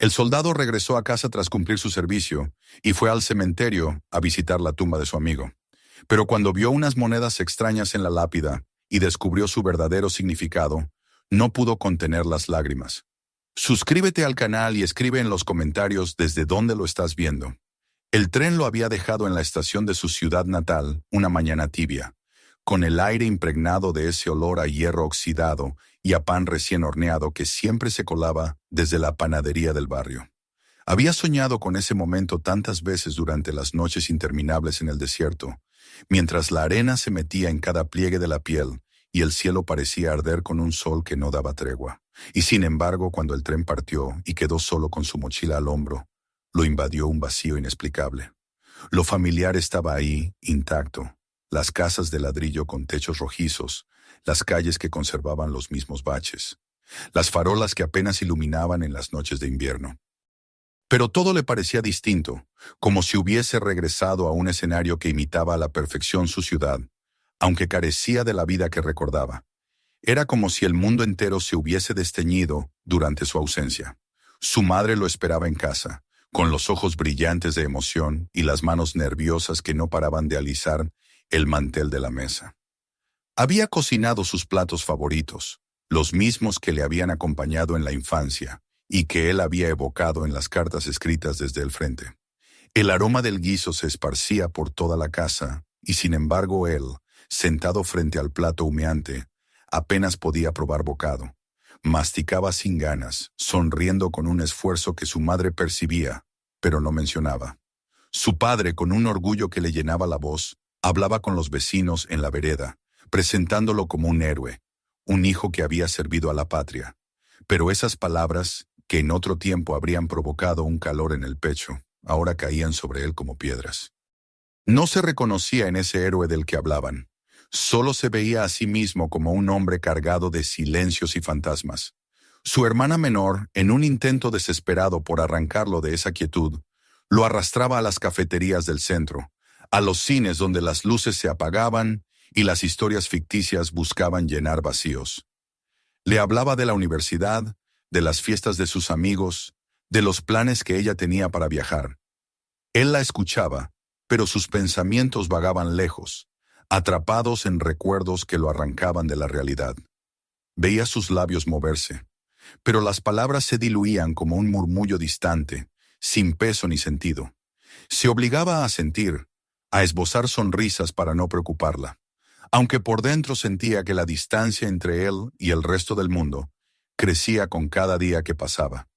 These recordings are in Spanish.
El soldado regresó a casa tras cumplir su servicio y fue al cementerio a visitar la tumba de su amigo. Pero cuando vio unas monedas extrañas en la lápida y descubrió su verdadero significado, no pudo contener las lágrimas. Suscríbete al canal y escribe en los comentarios desde dónde lo estás viendo. El tren lo había dejado en la estación de su ciudad natal una mañana tibia, con el aire impregnado de ese olor a hierro oxidado y a pan recién horneado que siempre se colaba desde la panadería del barrio. Había soñado con ese momento tantas veces durante las noches interminables en el desierto, mientras la arena se metía en cada pliegue de la piel y el cielo parecía arder con un sol que no daba tregua. Y sin embargo, cuando el tren partió y quedó solo con su mochila al hombro, lo invadió un vacío inexplicable. Lo familiar estaba ahí, intacto. Las casas de ladrillo con techos rojizos, las calles que conservaban los mismos baches, las farolas que apenas iluminaban en las noches de invierno. Pero todo le parecía distinto, como si hubiese regresado a un escenario que imitaba a la perfección su ciudad, aunque carecía de la vida que recordaba. Era como si el mundo entero se hubiese desteñido durante su ausencia. Su madre lo esperaba en casa, con los ojos brillantes de emoción y las manos nerviosas que no paraban de alisar el mantel de la mesa. Había cocinado sus platos favoritos, los mismos que le habían acompañado en la infancia y que él había evocado en las cartas escritas desde el frente. El aroma del guiso se esparcía por toda la casa y sin embargo él, sentado frente al plato humeante, apenas podía probar bocado. Masticaba sin ganas, sonriendo con un esfuerzo que su madre percibía, pero no mencionaba. Su padre, con un orgullo que le llenaba la voz, hablaba con los vecinos en la vereda, presentándolo como un héroe, un hijo que había servido a la patria. Pero esas palabras, que en otro tiempo habrían provocado un calor en el pecho, ahora caían sobre él como piedras. No se reconocía en ese héroe del que hablaban. Solo se veía a sí mismo como un hombre cargado de silencios y fantasmas. Su hermana menor, en un intento desesperado por arrancarlo de esa quietud, lo arrastraba a las cafeterías del centro, a los cines donde las luces se apagaban y las historias ficticias buscaban llenar vacíos. Le hablaba de la universidad, de las fiestas de sus amigos, de los planes que ella tenía para viajar. Él la escuchaba, pero sus pensamientos vagaban lejos, atrapados en recuerdos que lo arrancaban de la realidad. Veía sus labios moverse, pero las palabras se diluían como un murmullo distante, sin peso ni sentido. Se obligaba a sentir, a esbozar sonrisas para no preocuparla, aunque por dentro sentía que la distancia entre él y el resto del mundo crecía con cada día que pasaba.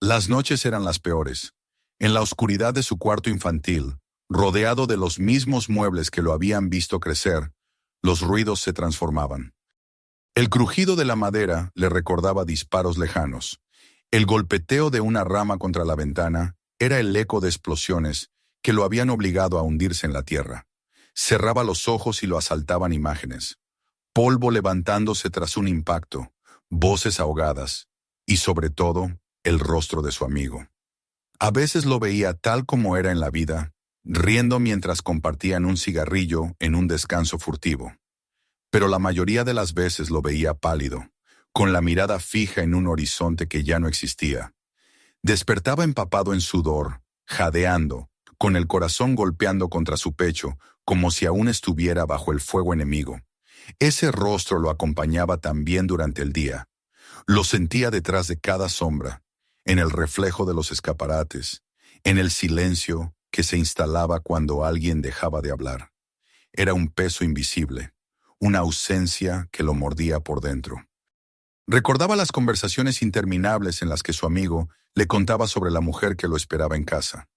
Las noches eran las peores. En la oscuridad de su cuarto infantil, rodeado de los mismos muebles que lo habían visto crecer, los ruidos se transformaban. El crujido de la madera le recordaba disparos lejanos. El golpeteo de una rama contra la ventana era el eco de explosiones que lo habían obligado a hundirse en la tierra. Cerraba los ojos y lo asaltaban imágenes. Polvo levantándose tras un impacto, voces ahogadas y, sobre todo, el rostro de su amigo. A veces lo veía tal como era en la vida, riendo mientras compartían un cigarrillo en un descanso furtivo. Pero la mayoría de las veces lo veía pálido, con la mirada fija en un horizonte que ya no existía. Despertaba empapado en sudor, jadeando, con el corazón golpeando contra su pecho, como si aún estuviera bajo el fuego enemigo. Ese rostro lo acompañaba también durante el día. Lo sentía detrás de cada sombra, en el reflejo de los escaparates, en el silencio que se instalaba cuando alguien dejaba de hablar. Era un peso invisible, una ausencia que lo mordía por dentro. Recordaba las conversaciones interminables en las que su amigo le contaba sobre la mujer que lo esperaba en casa,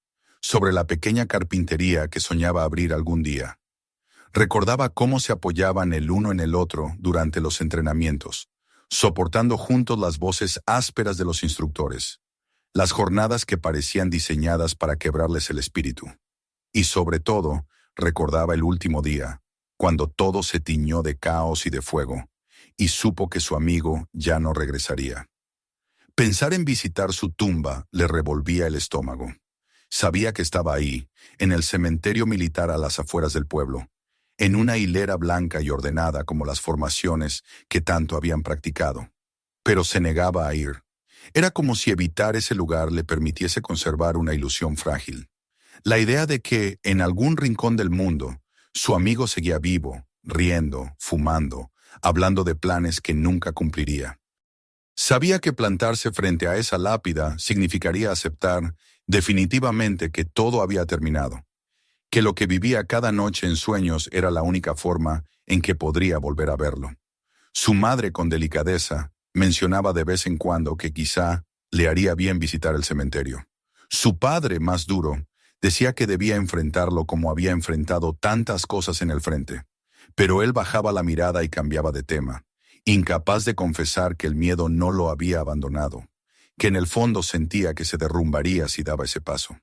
sobre la pequeña carpintería que soñaba abrir algún día. Recordaba cómo se apoyaban el uno en el otro durante los entrenamientos, soportando juntos las voces ásperas de los instructores, las jornadas que parecían diseñadas para quebrarles el espíritu. Y sobre todo, recordaba el último día, cuando todo se tiñó de caos y de fuego, y supo que su amigo ya no regresaría. Pensar en visitar su tumba le revolvía el estómago. Sabía que estaba ahí, en el cementerio militar a las afueras del pueblo, en una hilera blanca y ordenada como las formaciones que tanto habían practicado. Pero se negaba a ir. Era como si evitar ese lugar le permitiese conservar una ilusión frágil. La idea de que, en algún rincón del mundo, su amigo seguía vivo, riendo, fumando, hablando de planes que nunca cumpliría. Sabía que plantarse frente a esa lápida significaría aceptar definitivamente que todo había terminado, que lo que vivía cada noche en sueños era la única forma en que podría volver a verlo. Su madre, con delicadeza, mencionaba de vez en cuando que quizá le haría bien visitar el cementerio. Su padre, más duro, decía que debía enfrentarlo como había enfrentado tantas cosas en el frente. Pero él bajaba la mirada y cambiaba de tema, incapaz de confesar que el miedo no lo había abandonado, que en el fondo sentía que se derrumbaría si daba ese paso.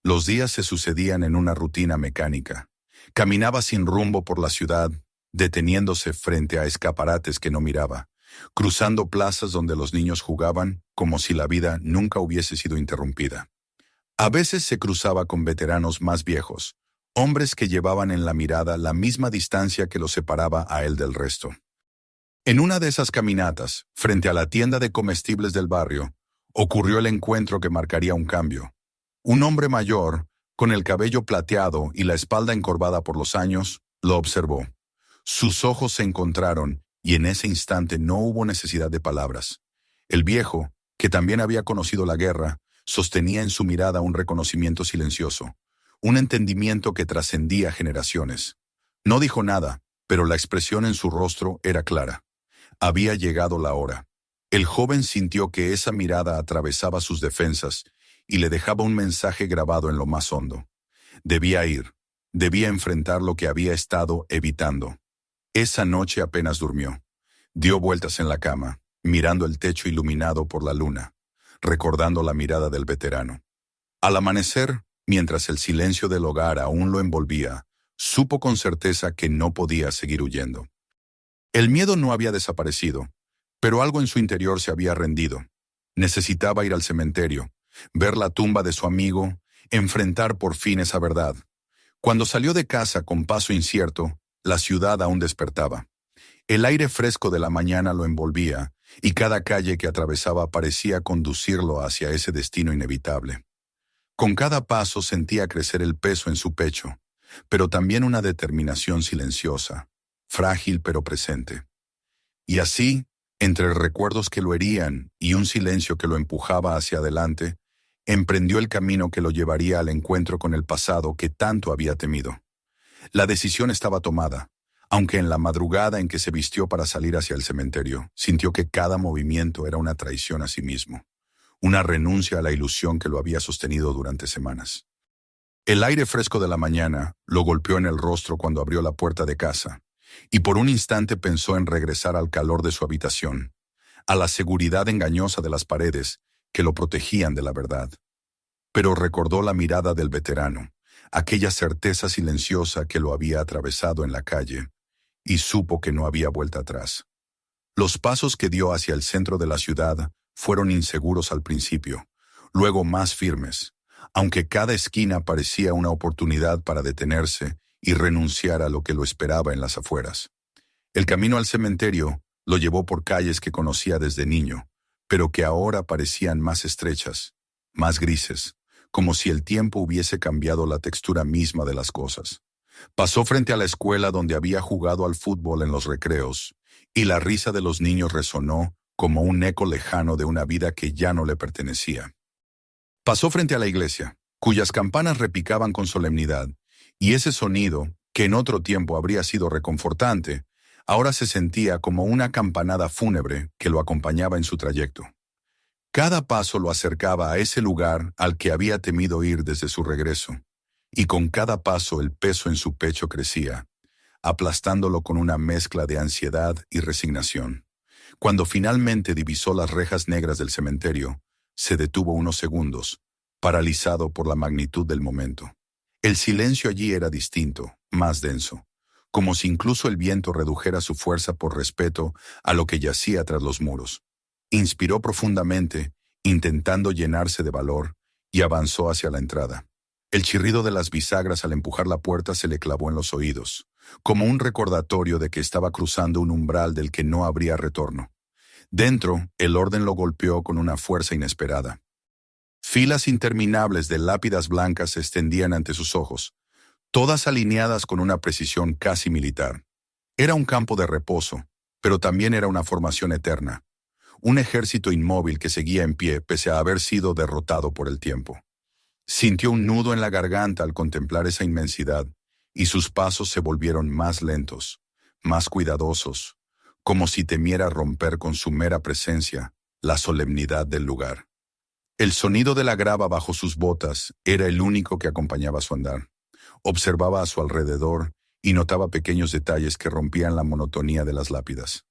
Los días se sucedían en una rutina mecánica. Caminaba sin rumbo por la ciudad, deteniéndose frente a escaparates que no miraba, cruzando plazas donde los niños jugaban como si la vida nunca hubiese sido interrumpida. A veces se cruzaba con veteranos más viejos, hombres que llevaban en la mirada la misma distancia que los separaba a él del resto. En una de esas caminatas, frente a la tienda de comestibles del barrio, ocurrió el encuentro que marcaría un cambio. Un hombre mayor, con el cabello plateado y la espalda encorvada por los años, lo observó. Sus ojos se encontraron y en ese instante no hubo necesidad de palabras. El viejo, que también había conocido la guerra, sostenía en su mirada un reconocimiento silencioso, un entendimiento que trascendía generaciones. No dijo nada, pero la expresión en su rostro era clara. Había llegado la hora. El joven sintió que esa mirada atravesaba sus defensas y le dejaba un mensaje grabado en lo más hondo. Debía ir, debía enfrentar lo que había estado evitando. Esa noche apenas durmió. Dio vueltas en la cama, mirando el techo iluminado por la luna, recordando la mirada del veterano. Al amanecer, mientras el silencio del hogar aún lo envolvía, supo con certeza que no podía seguir huyendo. El miedo no había desaparecido, pero algo en su interior se había rendido. Necesitaba ir al cementerio, ver la tumba de su amigo, enfrentar por fin esa verdad. Cuando salió de casa con paso incierto, la ciudad aún despertaba. El aire fresco de la mañana lo envolvía, y cada calle que atravesaba parecía conducirlo hacia ese destino inevitable. Con cada paso sentía crecer el peso en su pecho, pero también una determinación silenciosa, frágil pero presente. Y así, entre recuerdos que lo herían y un silencio que lo empujaba hacia adelante, emprendió el camino que lo llevaría al encuentro con el pasado que tanto había temido. La decisión estaba tomada, aunque en la madrugada en que se vistió para salir hacia el cementerio, sintió que cada movimiento era una traición a sí mismo, una renuncia a la ilusión que lo había sostenido durante semanas. El aire fresco de la mañana lo golpeó en el rostro cuando abrió la puerta de casa, y por un instante pensó en regresar al calor de su habitación, a la seguridad engañosa de las paredes que lo protegían de la verdad. Pero recordó la mirada del veterano, aquella certeza silenciosa que lo había atravesado en la calle, y supo que no había vuelta atrás. Los pasos que dio hacia el centro de la ciudad fueron inseguros al principio, luego más firmes, aunque cada esquina parecía una oportunidad para detenerse y renunciar a lo que lo esperaba en las afueras. El camino al cementerio lo llevó por calles que conocía desde niño, pero que ahora parecían más estrechas, más grises, como si el tiempo hubiese cambiado la textura misma de las cosas. Pasó frente a la escuela donde había jugado al fútbol en los recreos, y la risa de los niños resonó como un eco lejano de una vida que ya no le pertenecía. Pasó frente a la iglesia, cuyas campanas repicaban con solemnidad, y ese sonido, que en otro tiempo habría sido reconfortante, ahora se sentía como una campanada fúnebre que lo acompañaba en su trayecto. Cada paso lo acercaba a ese lugar al que había temido ir desde su regreso, y con cada paso el peso en su pecho crecía, aplastándolo con una mezcla de ansiedad y resignación. Cuando finalmente divisó las rejas negras del cementerio, se detuvo unos segundos, paralizado por la magnitud del momento. El silencio allí era distinto, más denso, como si incluso el viento redujera su fuerza por respeto a lo que yacía tras los muros. Inspiró profundamente, intentando llenarse de valor, y avanzó hacia la entrada. El chirrido de las bisagras al empujar la puerta se le clavó en los oídos, como un recordatorio de que estaba cruzando un umbral del que no habría retorno. Dentro, el orden lo golpeó con una fuerza inesperada. Filas interminables de lápidas blancas se extendían ante sus ojos, todas alineadas con una precisión casi militar. Era un campo de reposo, pero también era una formación eterna, un ejército inmóvil que seguía en pie pese a haber sido derrotado por el tiempo. Sintió un nudo en la garganta al contemplar esa inmensidad, y sus pasos se volvieron más lentos, más cuidadosos, como si temiera romper con su mera presencia la solemnidad del lugar. El sonido de la grava bajo sus botas era el único que acompañaba su andar. Observaba a su alrededor y notaba pequeños detalles que rompían la monotonía de las lápidas.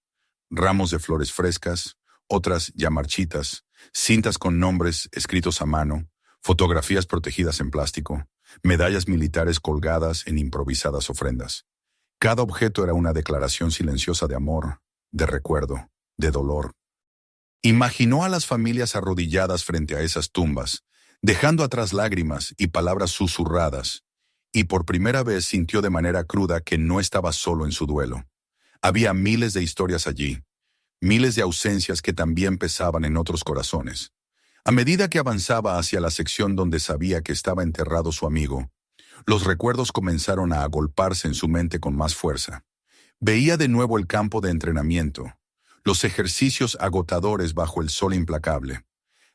Ramos de flores frescas, otras ya marchitas, cintas con nombres escritos a mano, fotografías protegidas en plástico, medallas militares colgadas en improvisadas ofrendas. Cada objeto era una declaración silenciosa de amor, de recuerdo, de dolor. Imaginó a las familias arrodilladas frente a esas tumbas, dejando atrás lágrimas y palabras susurradas, y por primera vez sintió de manera cruda que no estaba solo en su duelo. Había miles de historias allí, miles de ausencias que también pesaban en otros corazones. A medida que avanzaba hacia la sección donde sabía que estaba enterrado su amigo, los recuerdos comenzaron a agolparse en su mente con más fuerza. Veía de nuevo el campo de entrenamiento, los ejercicios agotadores bajo el sol implacable,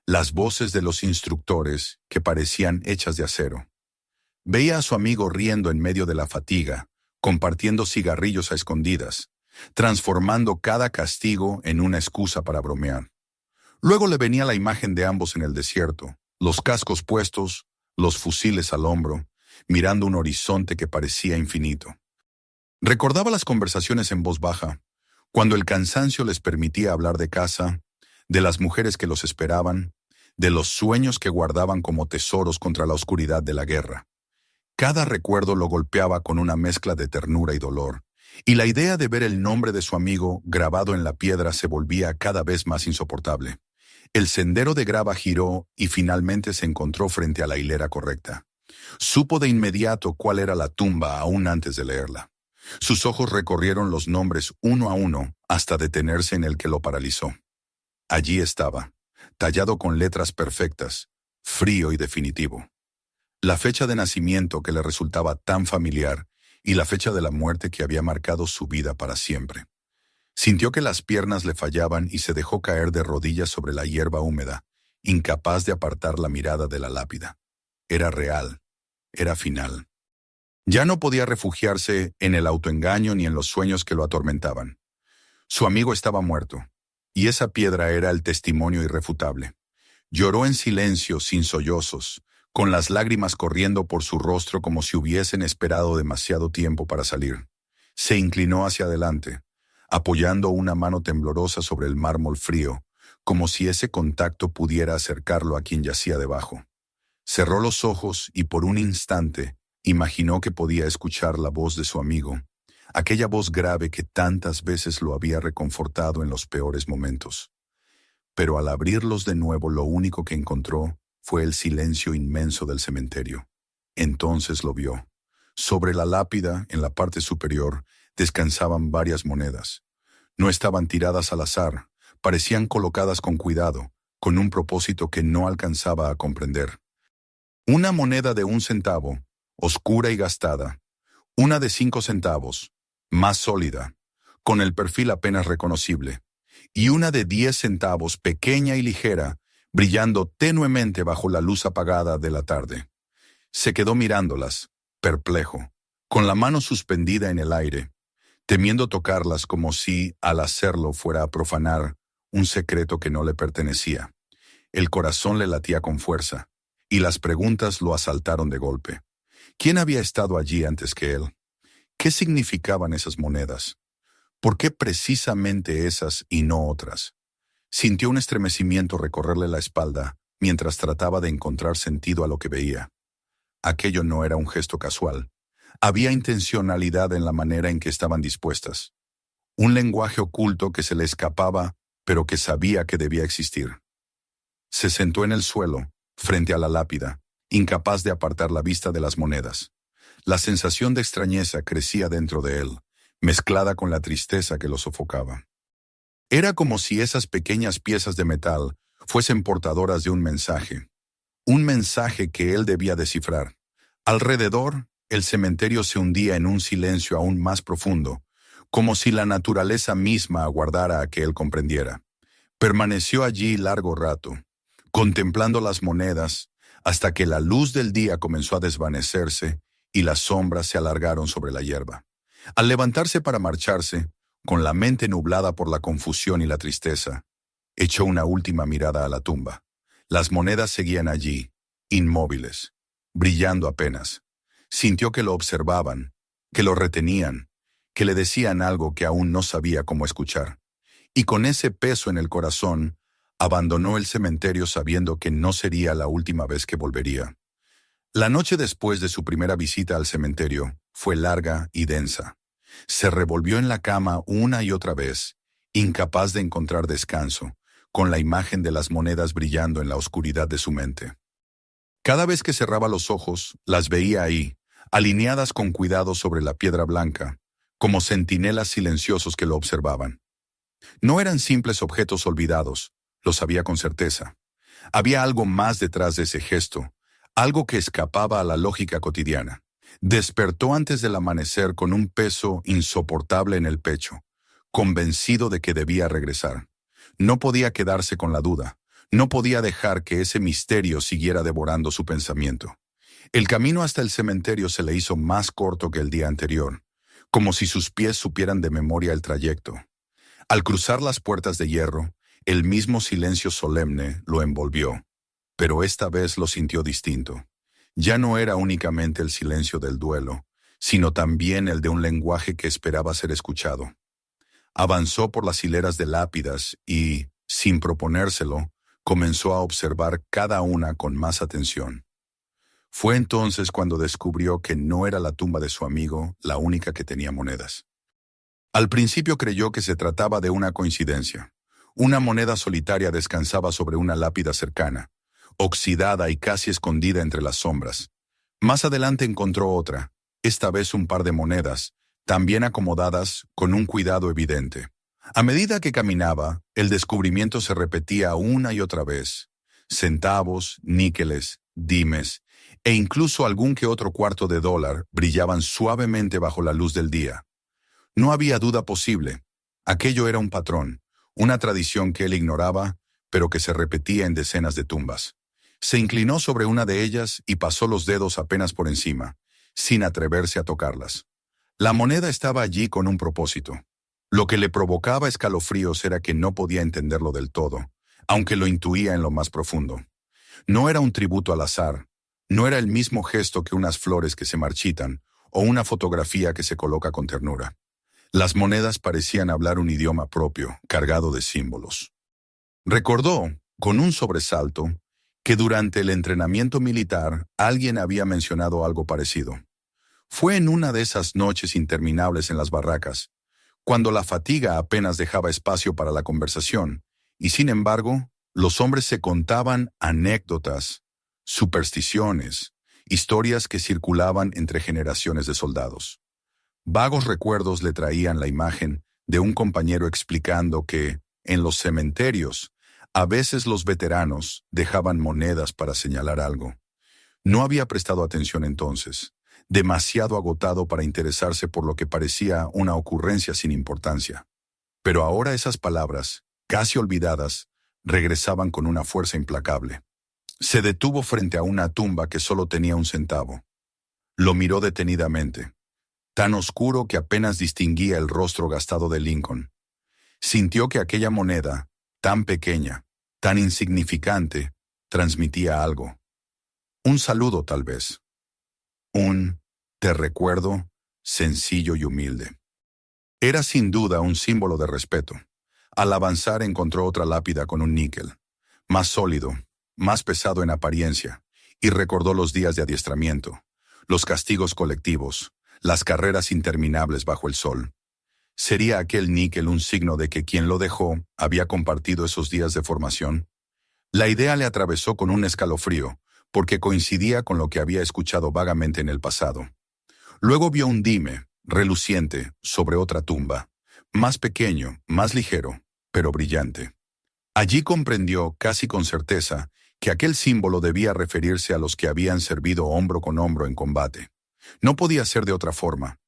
las voces de los instructores que parecían hechas de acero. Veía a su amigo riendo en medio de la fatiga, compartiendo cigarrillos a escondidas, transformando cada castigo en una excusa para bromear. Luego le venía la imagen de ambos en el desierto, los cascos puestos, los fusiles al hombro, mirando un horizonte que parecía infinito. Recordaba las conversaciones en voz baja, cuando el cansancio les permitía hablar de casa, de las mujeres que los esperaban, de los sueños que guardaban como tesoros contra la oscuridad de la guerra. Cada recuerdo lo golpeaba con una mezcla de ternura y dolor, y la idea de ver el nombre de su amigo grabado en la piedra se volvía cada vez más insoportable. El sendero de grava giró y finalmente se encontró frente a la hilera correcta. Supo de inmediato cuál era la tumba aún antes de leerla. Sus ojos recorrieron los nombres uno a uno hasta detenerse en el que lo paralizó. Allí estaba, tallado con letras perfectas, frío y definitivo. La fecha de nacimiento que le resultaba tan familiar y la fecha de la muerte que había marcado su vida para siempre. Sintió que las piernas le fallaban y se dejó caer de rodillas sobre la hierba húmeda, incapaz de apartar la mirada de la lápida. Era real, era final. Ya no podía refugiarse en el autoengaño ni en los sueños que lo atormentaban. Su amigo estaba muerto, y esa piedra era el testimonio irrefutable. Lloró en silencio, sin sollozos, con las lágrimas corriendo por su rostro como si hubiesen esperado demasiado tiempo para salir. Se inclinó hacia adelante, apoyando una mano temblorosa sobre el mármol frío, como si ese contacto pudiera acercarlo a quien yacía debajo. Cerró los ojos y por un instante imaginó que podía escuchar la voz de su amigo, aquella voz grave que tantas veces lo había reconfortado en los peores momentos. Pero al abrirlos de nuevo lo único que encontró fue el silencio inmenso del cementerio. Entonces lo vio. Sobre la lápida, en la parte superior, descansaban varias monedas. No estaban tiradas al azar, parecían colocadas con cuidado, con un propósito que no alcanzaba a comprender. Una moneda de 1 centavo, oscura y gastada, una de 5 centavos, más sólida, con el perfil apenas reconocible, y una de 10 centavos, pequeña y ligera, brillando tenuemente bajo la luz apagada de la tarde. Se quedó mirándolas, perplejo, con la mano suspendida en el aire, temiendo tocarlas como si, al hacerlo, fuera a profanar un secreto que no le pertenecía. El corazón le latía con fuerza, y las preguntas lo asaltaron de golpe. ¿Quién había estado allí antes que él? ¿Qué significaban esas monedas? ¿Por qué precisamente esas y no otras? Sintió un estremecimiento recorrerle la espalda mientras trataba de encontrar sentido a lo que veía. Aquello no era un gesto casual. Había intencionalidad en la manera en que estaban dispuestas. Un lenguaje oculto que se le escapaba, pero que sabía que debía existir. Se sentó en el suelo, frente a la lápida, incapaz de apartar la vista de las monedas. La sensación de extrañeza crecía dentro de él, mezclada con la tristeza que lo sofocaba. Era como si esas pequeñas piezas de metal fuesen portadoras de un mensaje que él debía descifrar. Alrededor, el cementerio se hundía en un silencio aún más profundo, como si la naturaleza misma aguardara a que él comprendiera. Permaneció allí largo rato, contemplando las monedas, hasta que la luz del día comenzó a desvanecerse y las sombras se alargaron sobre la hierba. Al levantarse para marcharse, con la mente nublada por la confusión y la tristeza, echó una última mirada a la tumba. Las monedas seguían allí, inmóviles, brillando apenas. Sintió que lo observaban, que lo retenían, que le decían algo que aún no sabía cómo escuchar. Y con ese peso en el corazón, abandonó el cementerio sabiendo que no sería la última vez que volvería. La noche después de su primera visita al cementerio fue larga y densa. Se revolvió en la cama una y otra vez, incapaz de encontrar descanso, con la imagen de las monedas brillando en la oscuridad de su mente. Cada vez que cerraba los ojos, las veía ahí, alineadas con cuidado sobre la piedra blanca, como centinelas silenciosos que lo observaban. No eran simples objetos olvidados, lo sabía con certeza. Había algo más detrás de ese gesto, algo que escapaba a la lógica cotidiana. Despertó antes del amanecer con un peso insoportable en el pecho, convencido de que debía regresar. No podía quedarse con la duda, no podía dejar que ese misterio siguiera devorando su pensamiento. El camino hasta el cementerio se le hizo más corto que el día anterior, como si sus pies supieran de memoria el trayecto. Al cruzar las puertas de hierro, el mismo silencio solemne lo envolvió, pero esta vez lo sintió distinto. Ya no era únicamente el silencio del duelo, sino también el de un lenguaje que esperaba ser escuchado. Avanzó por las hileras de lápidas y, sin proponérselo, comenzó a observar cada una con más atención. Fue entonces cuando descubrió que no era la tumba de su amigo la única que tenía monedas. Al principio creyó que se trataba de una coincidencia. Una moneda solitaria descansaba sobre una lápida cercana, oxidada y casi escondida entre las sombras. Más adelante encontró otra, esta vez un par de monedas, también acomodadas con un cuidado evidente. A medida que caminaba, el descubrimiento se repetía una y otra vez. Centavos, níqueles, dimes, e incluso algún que otro cuarto de dólar brillaban suavemente bajo la luz del día. No había duda posible. Aquello era un patrón, una tradición que él ignoraba, pero que se repetía en decenas de tumbas. Se inclinó sobre una de ellas y pasó los dedos apenas por encima, sin atreverse a tocarlas. La moneda estaba allí con un propósito. Lo que le provocaba escalofríos era que no podía entenderlo del todo, aunque lo intuía en lo más profundo. No era un tributo al azar, no era el mismo gesto que unas flores que se marchitan o una fotografía que se coloca con ternura. Las monedas parecían hablar un idioma propio, cargado de símbolos. Recordó, con un sobresalto, que durante el entrenamiento militar alguien había mencionado algo parecido. Fue en una de esas noches interminables en las barracas, cuando la fatiga apenas dejaba espacio para la conversación, y sin embargo, los hombres se contaban anécdotas, supersticiones, historias que circulaban entre generaciones de soldados. Vagos recuerdos le traían la imagen de un compañero explicando que, en los cementerios, a veces los veteranos dejaban monedas para señalar algo. No había prestado atención entonces, demasiado agotado para interesarse por lo que parecía una ocurrencia sin importancia. Pero ahora esas palabras, casi olvidadas, regresaban con una fuerza implacable. Se detuvo frente a una tumba que solo tenía un centavo. Lo miró detenidamente, tan oscuro que apenas distinguía el rostro gastado de Lincoln. Sintió que aquella moneda, tan pequeña, tan insignificante, transmitía algo. Un saludo tal vez. Un "te recuerdo" sencillo y humilde. Era sin duda un símbolo de respeto. Al avanzar encontró otra lápida con un níquel, más sólido, más pesado en apariencia, y recordó los días de adiestramiento, los castigos colectivos, las carreras interminables bajo el sol. ¿Sería aquel níquel un signo de que quien lo dejó había compartido esos días de formación? La idea le atravesó con un escalofrío, porque coincidía con lo que había escuchado vagamente en el pasado. Luego vio un dime, reluciente, sobre otra tumba, más pequeño, más ligero, pero brillante. Allí comprendió, casi con certeza, que aquel símbolo debía referirse a los que habían servido hombro con hombro en combate. No podía ser de otra forma.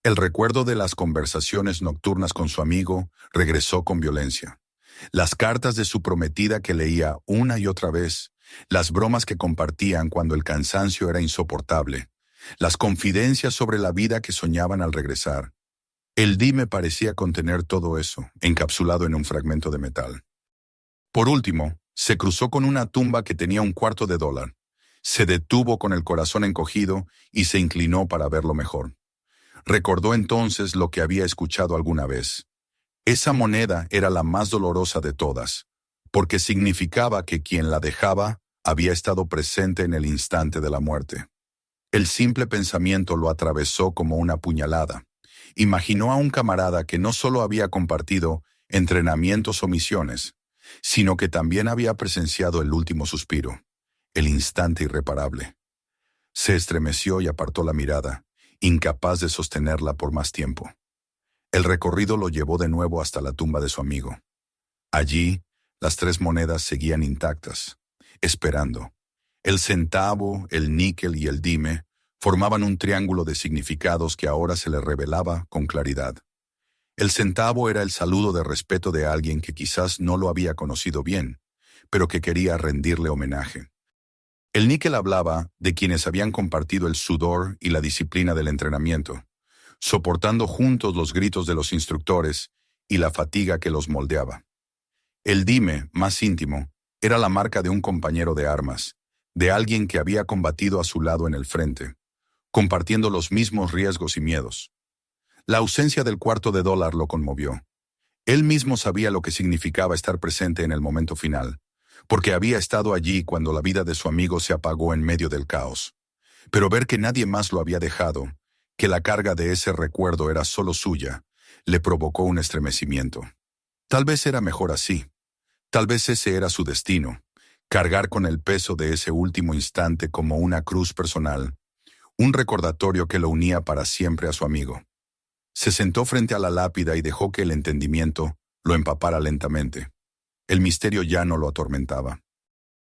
El recuerdo de las conversaciones nocturnas con su amigo regresó con violencia. Las cartas de su prometida que leía una y otra vez, las bromas que compartían cuando el cansancio era insoportable, las confidencias sobre la vida que soñaban al regresar. El dime parecía contener todo eso, encapsulado en un fragmento de metal. Por último, se cruzó con una tumba que tenía $1/4. Se detuvo con el corazón encogido y se inclinó para verlo mejor. Recordó entonces lo que había escuchado alguna vez. Esa moneda era la más dolorosa de todas, porque significaba que quien la dejaba había estado presente en el instante de la muerte. El simple pensamiento lo atravesó como una puñalada. Imaginó a un camarada que no solo había compartido entrenamientos o misiones, sino que también había presenciado el último suspiro, el instante irreparable. Se estremeció y apartó la mirada, incapaz de sostenerla por más tiempo. El recorrido lo llevó de nuevo hasta la tumba de su amigo. Allí, las 3 monedas seguían intactas, esperando. El centavo, el níquel y el dime formaban un triángulo de significados que ahora se le revelaba con claridad. El centavo era el saludo de respeto de alguien que quizás no lo había conocido bien, pero que quería rendirle homenaje. El níquel hablaba de quienes habían compartido el sudor y la disciplina del entrenamiento, soportando juntos los gritos de los instructores y la fatiga que los moldeaba. El dime, más íntimo, era la marca de un compañero de armas, de alguien que había combatido a su lado en el frente, compartiendo los mismos riesgos y miedos. La ausencia del $1/4 lo conmovió. Él mismo sabía lo que significaba estar presente en el momento final, porque había estado allí cuando la vida de su amigo se apagó en medio del caos. Pero ver que nadie más lo había dejado, que la carga de ese recuerdo era solo suya, le provocó un estremecimiento. Tal vez era mejor así. Tal vez ese era su destino, cargar con el peso de ese último instante como una cruz personal, un recordatorio que lo unía para siempre a su amigo. Se sentó frente a la lápida y dejó que el entendimiento lo empapara lentamente. El misterio ya no lo atormentaba.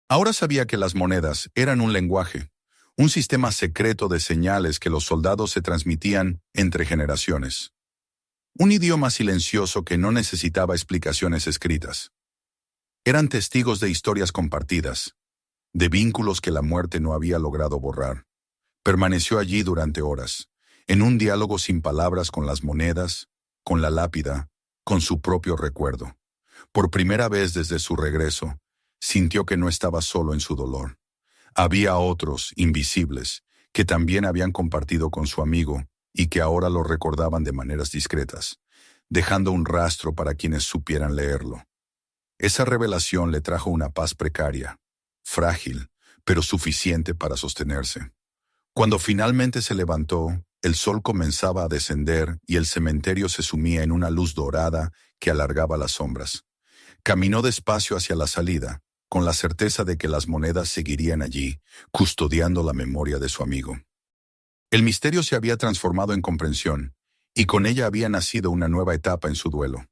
Ahora sabía que las monedas eran un lenguaje, un sistema secreto de señales que los soldados se transmitían entre generaciones. Un idioma silencioso que no necesitaba explicaciones escritas. Eran testigos de historias compartidas, de vínculos que la muerte no había logrado borrar. Permaneció allí durante horas, en un diálogo sin palabras con las monedas, con la lápida, con su propio recuerdo. Por primera vez desde su regreso, sintió que no estaba solo en su dolor. Había otros, invisibles, que también habían compartido con su amigo y que ahora lo recordaban de maneras discretas, dejando un rastro para quienes supieran leerlo. Esa revelación le trajo una paz precaria, frágil, pero suficiente para sostenerse. Cuando finalmente se levantó, el sol comenzaba a descender y el cementerio se sumía en una luz dorada que alargaba las sombras. Caminó despacio hacia la salida, con la certeza de que las monedas seguirían allí, custodiando la memoria de su amigo. El misterio se había transformado en comprensión, y con ella había nacido una nueva etapa en su duelo.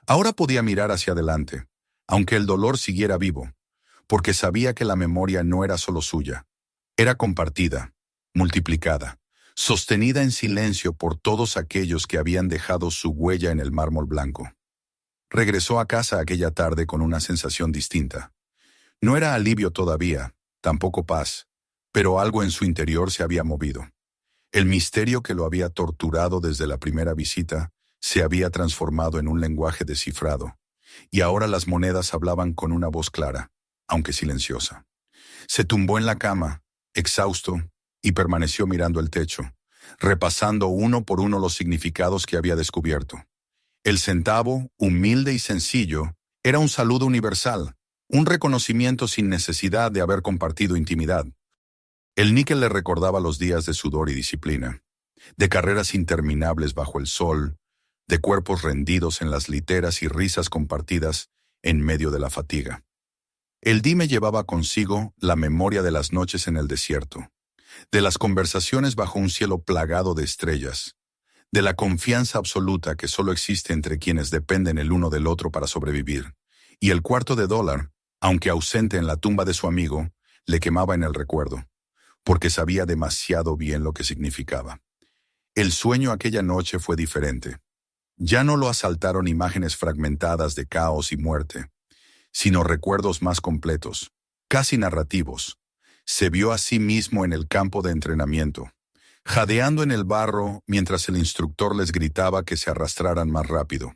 Ahora podía mirar hacia adelante, aunque el dolor siguiera vivo, porque sabía que la memoria no era solo suya, era compartida, multiplicada, sostenida en silencio por todos aquellos que habían dejado su huella en el mármol blanco. Regresó a casa aquella tarde con una sensación distinta. No era alivio todavía, tampoco paz, pero algo en su interior se había movido. El misterio que lo había torturado desde la primera visita se había transformado en un lenguaje descifrado, y ahora las monedas hablaban con una voz clara, aunque silenciosa. Se tumbó en la cama, exhausto, y permaneció mirando el techo, repasando uno por uno los significados que había descubierto. El centavo, humilde y sencillo, era un saludo universal, un reconocimiento sin necesidad de haber compartido intimidad. El níquel le recordaba los días de sudor y disciplina, de carreras interminables bajo el sol, de cuerpos rendidos en las literas y risas compartidas en medio de la fatiga. El dime llevaba consigo la memoria de las noches en el desierto, de las conversaciones bajo un cielo plagado de estrellas, de la confianza absoluta que solo existe entre quienes dependen el uno del otro para sobrevivir. Y el $1/4, aunque ausente en la tumba de su amigo, le quemaba en el recuerdo, porque sabía demasiado bien lo que significaba. El sueño aquella noche fue diferente. Ya no lo asaltaron imágenes fragmentadas de caos y muerte, sino recuerdos más completos, casi narrativos. Se vio a sí mismo en el campo de entrenamiento, jadeando en el barro mientras el instructor les gritaba que se arrastraran más rápido.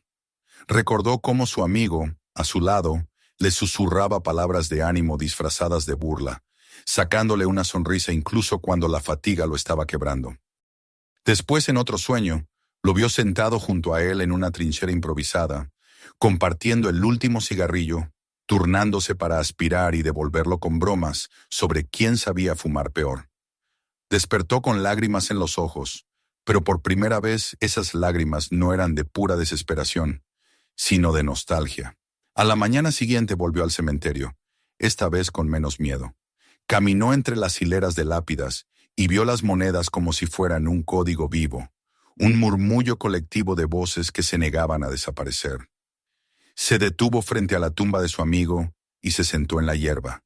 Recordó cómo su amigo, a su lado, le susurraba palabras de ánimo disfrazadas de burla, sacándole una sonrisa incluso cuando la fatiga lo estaba quebrando. Después, en otro sueño, lo vio sentado junto a él en una trinchera improvisada, compartiendo el último cigarrillo, turnándose para aspirar y devolverlo con bromas sobre quién sabía fumar peor. Despertó con lágrimas en los ojos, pero por primera vez esas lágrimas no eran de pura desesperación, sino de nostalgia. A la mañana siguiente volvió al cementerio, esta vez con menos miedo. Caminó entre las hileras de lápidas y vio las monedas como si fueran un código vivo, un murmullo colectivo de voces que se negaban a desaparecer. Se detuvo frente a la tumba de su amigo y se sentó en la hierba,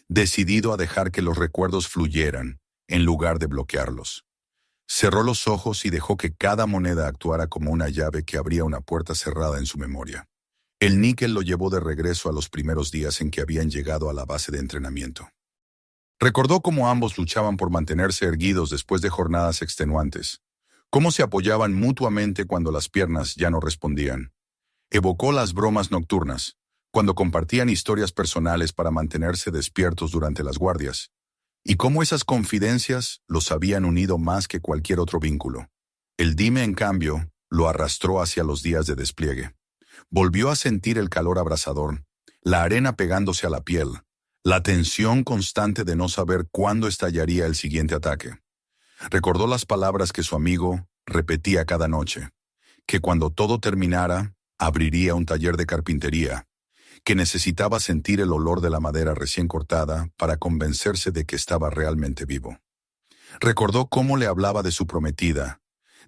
decidido a dejar que los recuerdos fluyeran, en lugar de bloquearlos. Cerró los ojos y dejó que cada moneda actuara como una llave que abría una puerta cerrada en su memoria. El níquel lo llevó de regreso a los primeros días en que habían llegado a la base de entrenamiento. Recordó cómo ambos luchaban por mantenerse erguidos después de jornadas extenuantes, cómo se apoyaban mutuamente cuando las piernas ya no respondían. Evocó las bromas nocturnas, cuando compartían historias personales para mantenerse despiertos durante las guardias, y cómo esas confidencias los habían unido más que cualquier otro vínculo. El dime, en cambio, lo arrastró hacia los días de despliegue. Volvió a sentir el calor abrasador, la arena pegándose a la piel, la tensión constante de no saber cuándo estallaría el siguiente ataque. Recordó las palabras que su amigo repetía cada noche, que cuando todo terminara, abriría un taller de carpintería, que necesitaba sentir el olor de la madera recién cortada para convencerse de que estaba realmente vivo. Recordó cómo le hablaba de su prometida,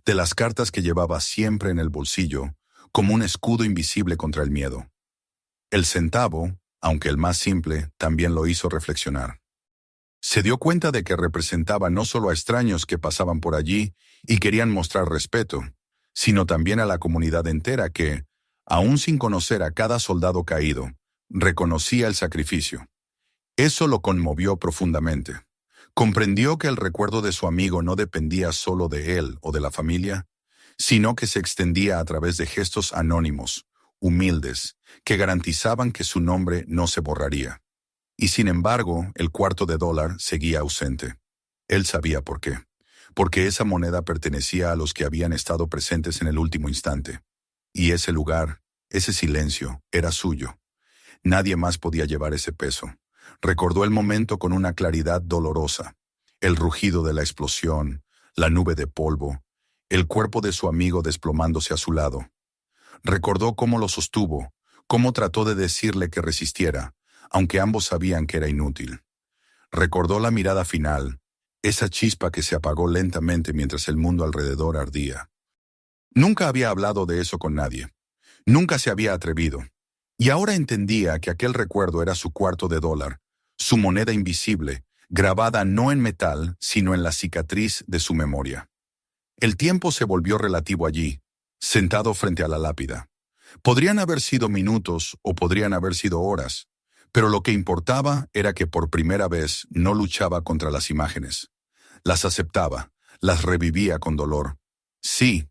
de las cartas que llevaba siempre en el bolsillo, como un escudo invisible contra el miedo. El centavo, aunque el más simple, también lo hizo reflexionar. Se dio cuenta de que representaba no solo a extraños que pasaban por allí y querían mostrar respeto, sino también a la comunidad entera que, aún sin conocer a cada soldado caído, reconocía el sacrificio. Eso lo conmovió profundamente. Comprendió que el recuerdo de su amigo no dependía solo de él o de la familia, sino que se extendía a través de gestos anónimos, humildes, que garantizaban que su nombre no se borraría. Y sin embargo, el $1/4 seguía ausente. Él sabía por qué. Porque esa moneda pertenecía a los que habían estado presentes en el último instante. Y ese lugar, ese silencio, era suyo. Nadie más podía llevar ese peso. Recordó el momento con una claridad dolorosa. El rugido de la explosión, la nube de polvo, el cuerpo de su amigo desplomándose a su lado. Recordó cómo lo sostuvo, cómo trató de decirle que resistiera, aunque ambos sabían que era inútil. Recordó la mirada final, esa chispa que se apagó lentamente mientras el mundo alrededor ardía. Nunca había hablado de eso con nadie. Nunca se había atrevido. Y ahora entendía que aquel recuerdo era su $1/4, su moneda invisible, grabada no en metal, sino en la cicatriz de su memoria. El tiempo se volvió relativo allí, sentado frente a la lápida. Podrían haber sido minutos o podrían haber sido horas, pero lo que importaba era que por primera vez no luchaba contra las imágenes. Las aceptaba, las revivía con dolor. Sí,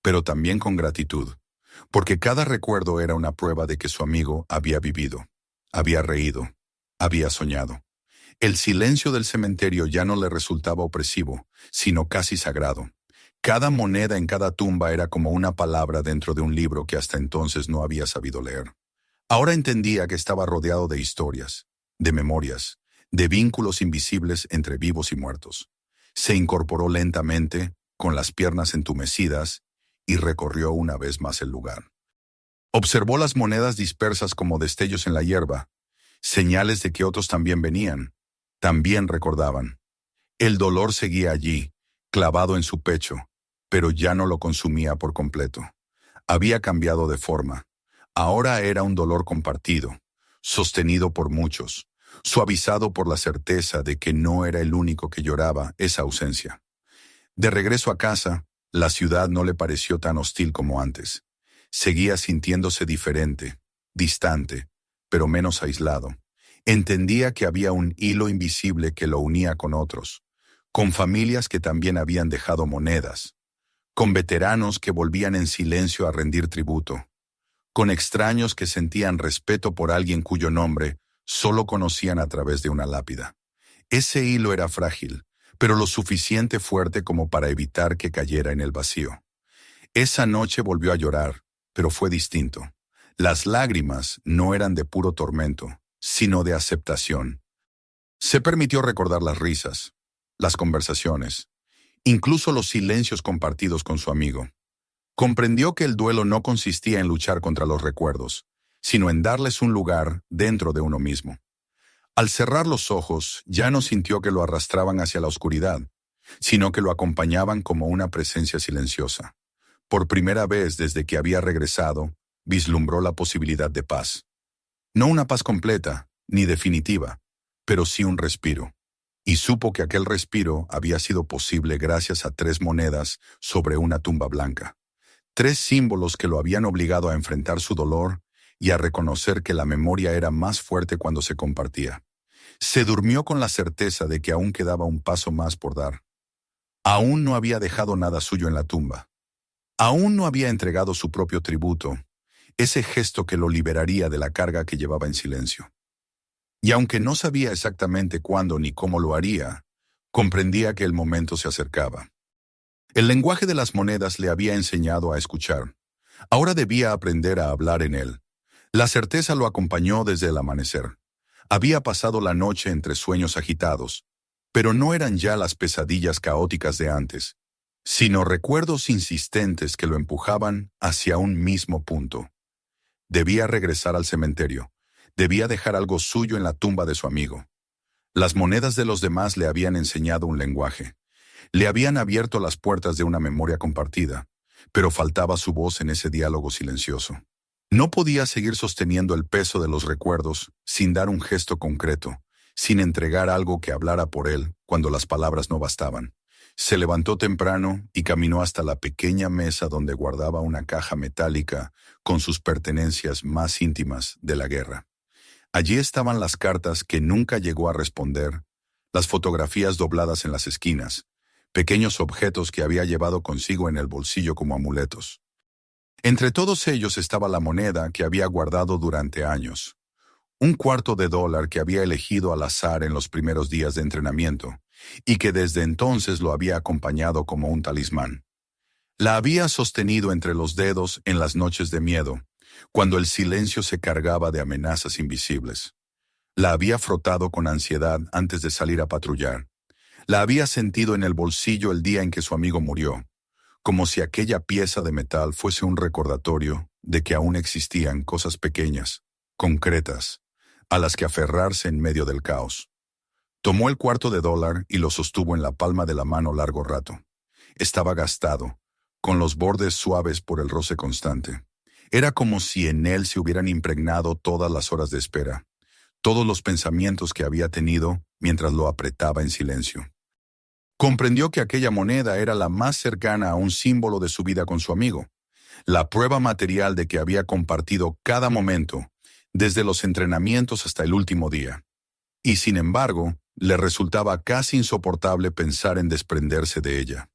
pero también con gratitud, porque cada recuerdo era una prueba de que su amigo había vivido, había reído, había soñado. El silencio del cementerio ya no le resultaba opresivo, sino casi sagrado. Cada moneda en cada tumba era como una palabra dentro de un libro que hasta entonces no había sabido leer. Ahora entendía que estaba rodeado de historias, de memorias, de vínculos invisibles entre vivos y muertos. Se incorporó lentamente, con las piernas entumecidas, y recorrió una vez más el lugar. Observó las monedas dispersas como destellos en la hierba, señales de que otros también venían, también recordaban. El dolor seguía allí, clavado en su pecho, pero ya no lo consumía por completo. Había cambiado de forma. Ahora era un dolor compartido, sostenido por muchos, suavizado por la certeza de que no era el único que lloraba esa ausencia. De regreso a casa, la ciudad no le pareció tan hostil como antes. Seguía sintiéndose diferente, distante, pero menos aislado. Entendía que había un hilo invisible que lo unía con otros, con familias que también habían dejado monedas, con veteranos que volvían en silencio a rendir tributo, con extraños que sentían respeto por alguien cuyo nombre solo conocían a través de una lápida. Ese hilo era frágil, pero lo suficiente fuerte como para evitar que cayera en el vacío. Esa noche volvió a llorar, pero fue distinto. Las lágrimas no eran de puro tormento, sino de aceptación. Se permitió recordar las risas, las conversaciones, incluso los silencios compartidos con su amigo. Comprendió que el duelo no consistía en luchar contra los recuerdos, sino en darles un lugar dentro de uno mismo. Al cerrar los ojos, ya no sintió que lo arrastraban hacia la oscuridad, sino que lo acompañaban como una presencia silenciosa. Por primera vez desde que había regresado, vislumbró la posibilidad de paz. No una paz completa, ni definitiva, pero sí un respiro. Y supo que aquel respiro había sido posible gracias a 3 monedas sobre una tumba blanca. 3 símbolos que lo habían obligado a enfrentar su dolor y a reconocer que la memoria era más fuerte cuando se compartía. Se durmió con la certeza de que aún quedaba un paso más por dar. Aún no había dejado nada suyo en la tumba. Aún no había entregado su propio tributo, ese gesto que lo liberaría de la carga que llevaba en silencio. Y aunque no sabía exactamente cuándo ni cómo lo haría, comprendía que el momento se acercaba. El lenguaje de las monedas le había enseñado a escuchar. Ahora debía aprender a hablar en él. La certeza lo acompañó desde el amanecer. Había pasado la noche entre sueños agitados, pero no eran ya las pesadillas caóticas de antes, sino recuerdos insistentes que lo empujaban hacia un mismo punto. Debía regresar al cementerio. Debía dejar algo suyo en la tumba de su amigo. Las monedas de los demás le habían enseñado un lenguaje. Le habían abierto las puertas de una memoria compartida, pero faltaba su voz en ese diálogo silencioso. No podía seguir sosteniendo el peso de los recuerdos sin dar un gesto concreto, sin entregar algo que hablara por él cuando las palabras no bastaban. Se levantó temprano y caminó hasta la pequeña mesa donde guardaba una caja metálica con sus pertenencias más íntimas de la guerra. Allí estaban las cartas que nunca llegó a responder, las fotografías dobladas en las esquinas, pequeños objetos que había llevado consigo en el bolsillo como amuletos. Entre todos ellos estaba la moneda que había guardado durante años, $0.25 que había elegido al azar en los primeros días de entrenamiento, y que desde entonces lo había acompañado como un talismán. La había sostenido entre los dedos en las noches de miedo, cuando el silencio se cargaba de amenazas invisibles. La había frotado con ansiedad antes de salir a patrullar. La había sentido en el bolsillo el día en que su amigo murió, como si aquella pieza de metal fuese un recordatorio de que aún existían cosas pequeñas, concretas, a las que aferrarse en medio del caos. Tomó el $0.25 y lo sostuvo en la palma de la mano largo rato. Estaba gastado, con los bordes suaves por el roce constante. Era como si en él se hubieran impregnado todas las horas de espera, todos los pensamientos que había tenido mientras lo apretaba en silencio. Comprendió que aquella moneda era la más cercana a un símbolo de su vida con su amigo, la prueba material de que había compartido cada momento, desde los entrenamientos hasta el último día. Y sin embargo, le resultaba casi insoportable pensar en desprenderse de ella.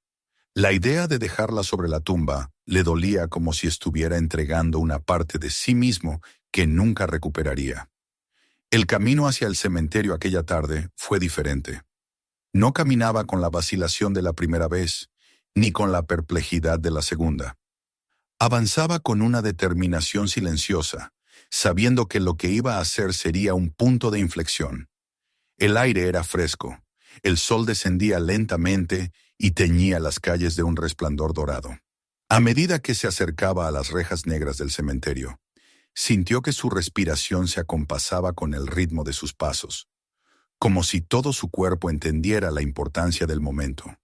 La idea de dejarla sobre la tumba le dolía como si estuviera entregando una parte de sí mismo que nunca recuperaría. El camino hacia el cementerio aquella tarde fue diferente. No caminaba con la vacilación de la primera vez, ni con la perplejidad de la segunda. Avanzaba con una determinación silenciosa, sabiendo que lo que iba a hacer sería un punto de inflexión. El aire era fresco, el sol descendía lentamente y teñía las calles de un resplandor dorado. A medida que se acercaba a las rejas negras del cementerio, sintió que su respiración se acompasaba con el ritmo de sus pasos, como si todo su cuerpo entendiera la importancia del momento.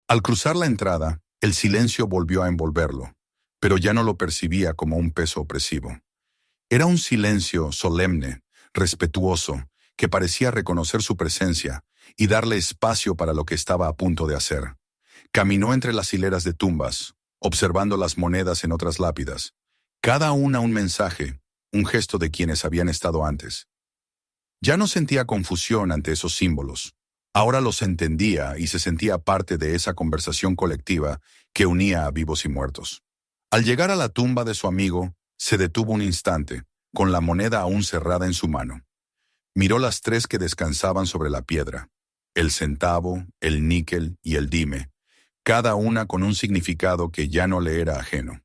Al cruzar la entrada, El silencio volvió a envolverlo, pero ya no lo percibía como un peso opresivo. Era un silencio solemne, respetuoso, que parecía reconocer su presencia y darle espacio para lo que estaba a punto de hacer. Caminó entre las hileras de tumbas, observando las monedas en otras lápidas, cada una un mensaje, un gesto de quienes habían estado antes. Ya no sentía confusión ante esos símbolos. Ahora los entendía y se sentía parte de esa conversación colectiva que unía a vivos y muertos. Al llegar a la tumba de su amigo, se detuvo un instante, con la moneda aún cerrada en su mano. Miró las tres que descansaban sobre la piedra, el centavo, el níquel y el dime, cada una con un significado que ya no le era ajeno.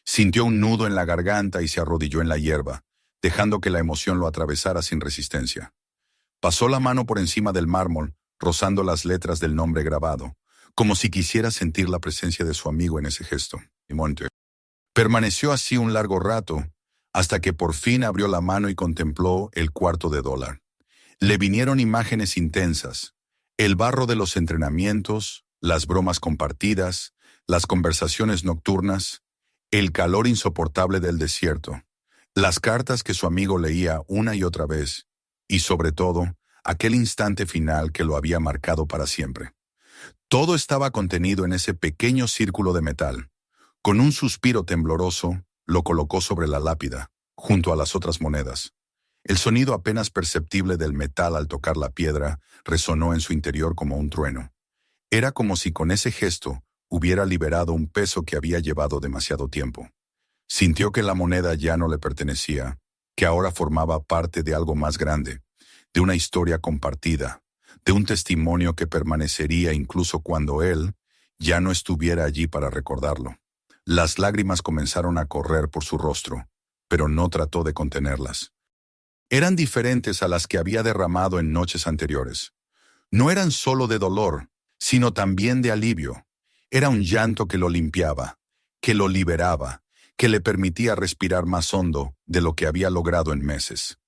Sintió un nudo en la garganta y se arrodilló en la hierba, dejando que la emoción lo atravesara sin resistencia. Pasó la mano por encima del mármol, rozando las letras del nombre grabado, como si quisiera sentir la presencia de su amigo en ese gesto. Permaneció así un largo rato, hasta que por fin abrió la mano y contempló el $1/4. Le vinieron imágenes intensas, el barro de los entrenamientos, las bromas compartidas, las conversaciones nocturnas, el calor insoportable del desierto, las cartas que su amigo leía una y otra vez, y sobre todo, aquel instante final que lo había marcado para siempre. Todo estaba contenido en ese pequeño círculo de metal. Con un suspiro tembloroso, lo colocó sobre la lápida, junto a las otras monedas. El sonido apenas perceptible del metal al tocar la piedra resonó en su interior como un trueno. Era como si con ese gesto hubiera liberado un peso que había llevado demasiado tiempo. Sintió que la moneda ya no le pertenecía, que ahora formaba parte de algo más grande, de una historia compartida, de un testimonio que permanecería incluso cuando él ya no estuviera allí para recordarlo. Las lágrimas comenzaron a correr por su rostro, pero no trató de contenerlas. Eran diferentes a las que había derramado en noches anteriores. No eran solo de dolor, sino también de alivio. Era un llanto que lo limpiaba, que lo liberaba, que le permitía respirar más hondo de lo que había logrado en meses.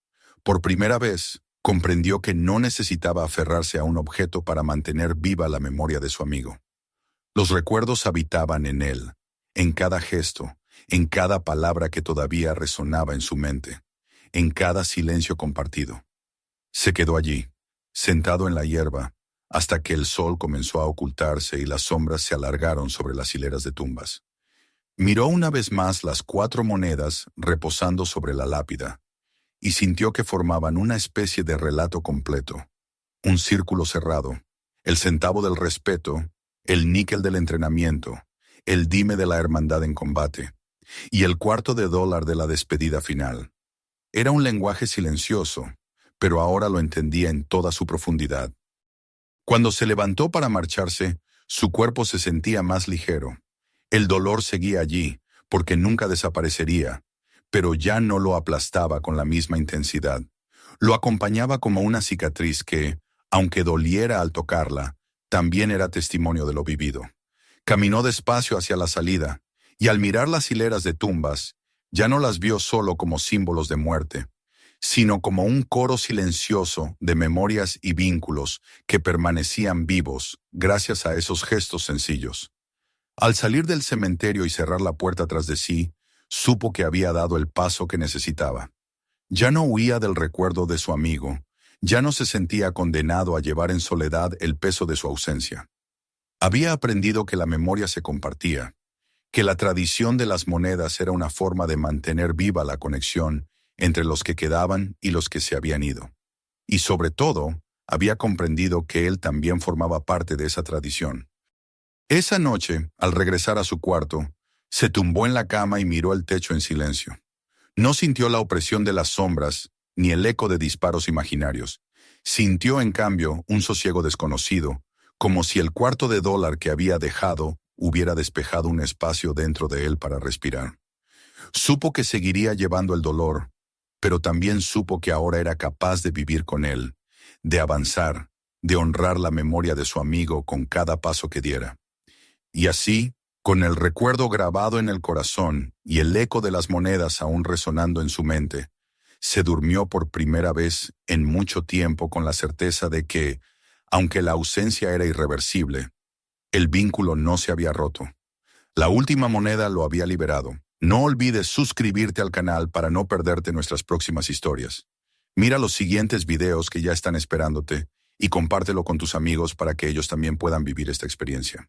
Por primera vez, comprendió que no necesitaba aferrarse a un objeto para mantener viva la memoria de su amigo. Los recuerdos habitaban en él, en cada gesto, en cada palabra que todavía resonaba en su mente, en cada silencio compartido. Se quedó allí, sentado en la hierba, hasta que el sol comenzó a ocultarse y las sombras se alargaron sobre las hileras de tumbas. Miró una vez más las 4 monedas reposando sobre la lápida, y sintió que formaban una especie de relato completo. Un círculo cerrado, el centavo del respeto, el níquel del entrenamiento, el dime de la hermandad en combate, y el $1/4 de la despedida final. Era un lenguaje silencioso, pero ahora lo entendía en toda su profundidad. Cuando se levantó para marcharse, su cuerpo se sentía más ligero. El dolor seguía allí, porque nunca desaparecería, pero ya no lo aplastaba con la misma intensidad. Lo acompañaba como una cicatriz que, aunque doliera al tocarla, también era testimonio de lo vivido. Caminó despacio hacia la salida, y al mirar las hileras de tumbas, ya no las vio solo como símbolos de muerte, sino como un coro silencioso de memorias y vínculos que permanecían vivos gracias a esos gestos sencillos. Al salir del cementerio y cerrar la puerta tras de sí, supo que había dado el paso que necesitaba. Ya no huía del recuerdo de su amigo, ya no se sentía condenado a llevar en soledad el peso de su ausencia. Había aprendido que la memoria se compartía, que la tradición de las monedas era una forma de mantener viva la conexión entre los que quedaban y los que se habían ido. Y sobre todo, había comprendido que él también formaba parte de esa tradición. Esa noche, al regresar a su cuarto, se tumbó en la cama y miró el techo en silencio. No sintió la opresión de las sombras, ni el eco de disparos imaginarios. Sintió, en cambio, un sosiego desconocido, como si el $1/4 que había dejado hubiera despejado un espacio dentro de él para respirar. Supo que seguiría llevando el dolor, pero también supo que ahora era capaz de vivir con él, de avanzar, de honrar la memoria de su amigo con cada paso que diera. Y así, con el recuerdo grabado en el corazón y el eco de las monedas aún resonando en su mente, se durmió por primera vez en mucho tiempo con la certeza de que, aunque la ausencia era irreversible, el vínculo no se había roto. La última moneda lo había liberado. No olvides suscribirte al canal para no perderte nuestras próximas historias. Mira los siguientes videos que ya están esperándote y compártelo con tus amigos para que ellos también puedan vivir esta experiencia.